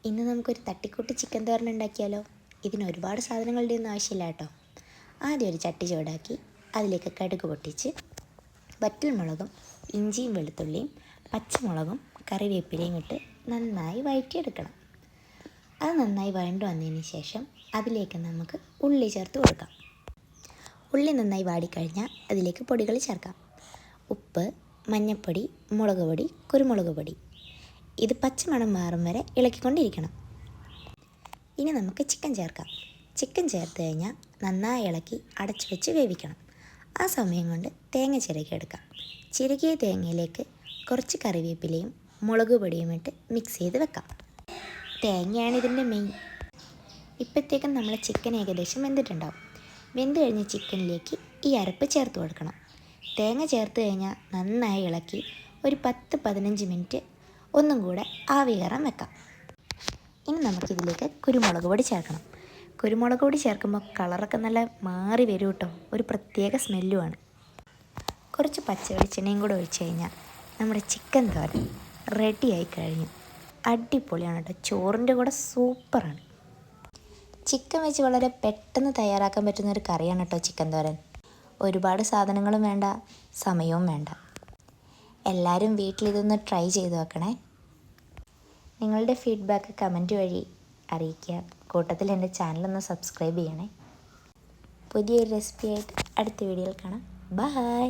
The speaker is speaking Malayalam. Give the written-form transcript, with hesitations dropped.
ഇന്ന് നമുക്കൊരു തട്ടിക്കൂട്ട് ചിക്കൻ തോരൻ ഉണ്ടാക്കിയാലോ. ഇതിന് ഒരുപാട് സാധനങ്ങളുടെ ഒന്നും ആവശ്യമില്ല കേട്ടോ. ആദ്യം ഒരു ചട്ടി ചൂടാക്കി അതിലേക്ക് കടുക് പൊട്ടിച്ച് വറ്റൽമുളകും ഇഞ്ചിയും വെളുത്തുള്ളിയും പച്ചമുളകും കറിവേപ്പിലയും ഇട്ട് നന്നായി വഴറ്റിയെടുക്കണം. അത് നന്നായി വഴണ്ടു വന്നതിന് ശേഷം അതിലേക്ക് നമുക്ക് ഉള്ളി ചേർത്ത് കൊടുക്കാം. ഉള്ളി നന്നായി വാടിക്കഴിഞ്ഞാൽ അതിലേക്ക് പൊടികൾ ചേർക്കാം. ഉപ്പ്, മഞ്ഞൾപ്പൊടി, മുളക് പൊടി, കുരുമുളക് പൊടി. ഇത് പച്ചമണം മാറും വരെ ഇളക്കിക്കൊണ്ടിരിക്കണം. ഇനി നമുക്ക് ചിക്കൻ ചേർക്കാം. ചിക്കൻ ചേർത്ത് കഴിഞ്ഞാൽ നന്നായി ഇളക്കി അടച്ചു വെച്ച് വേവിക്കണം. ആ സമയം കൊണ്ട് തേങ്ങ ചിരകിയെടുക്കാം. ചിരകിയ തേങ്ങയിലേക്ക് കുറച്ച് കറിവേപ്പിലയും മുളക് പൊടിയും ഇട്ട് മിക്സ് ചെയ്ത് വെക്കാം. തേങ്ങയാണ് ഇതിൻ്റെ മെയിൻ. ഇപ്പോഴത്തേക്കും നമ്മളെ ചിക്കൻ ഏകദേശം വെന്തിട്ടുണ്ടാവും. വെന്ത് കഴിഞ്ഞ ചിക്കനിലേക്ക് ഈ അരപ്പ് ചേർത്ത് കൊടുക്കണം. തേങ്ങ ചേർത്ത് കഴിഞ്ഞാൽ നന്നായി ഇളക്കി ഒരു 10-15 മിനിറ്റ് ഒന്നും കൂടെ ആവി കയറാൻ വെക്കാം. ഇനി നമുക്കിതിലേക്ക് കുരുമുളക് പൊടി ചേർക്കണം. കുരുമുളക് പൊടി ചേർക്കുമ്പോൾ കളറൊക്കെ നല്ല മാറി വരും കേട്ടോ. ഒരു പ്രത്യേക സ്മെല്ലുമാണ്. കുറച്ച് പച്ച വെളിച്ചെണ്ണയും കൂടെ ഒഴിച്ച് കഴിഞ്ഞാൽ നമ്മുടെ ചിക്കൻ തോരൻ റെഡിയായി കഴിഞ്ഞു. അടിപൊളിയാണ് കേട്ടോ. ചോറിൻ്റെ കൂടെ സൂപ്പറാണ്. ചിക്കൻ വെച്ച് വളരെ പെട്ടെന്ന് തയ്യാറാക്കാൻ പറ്റുന്ന ഒരു കറിയാണ് കേട്ടോ ചിക്കൻ തോരൻ. ഒരുപാട് സാധനങ്ങളും വേണ്ട, സമയവും വേണ്ട. എല്ലാവരും വീട്ടിലിതൊന്ന് ട്രൈ ചെയ്ത് നോക്കണേ. നിങ്ങളുടെ ഫീഡ്ബാക്ക് കമൻറ്റ് വഴി അറിയിക്കുക. കൂട്ടത്തിൽ എൻ്റെ ചാനലൊന്ന് സബ്സ്ക്രൈബ് ചെയ്യണേ. പുതിയൊരു റെസിപ്പിയായിട്ട് അടുത്ത വീഡിയോയിൽ കാണാം. ബൈ.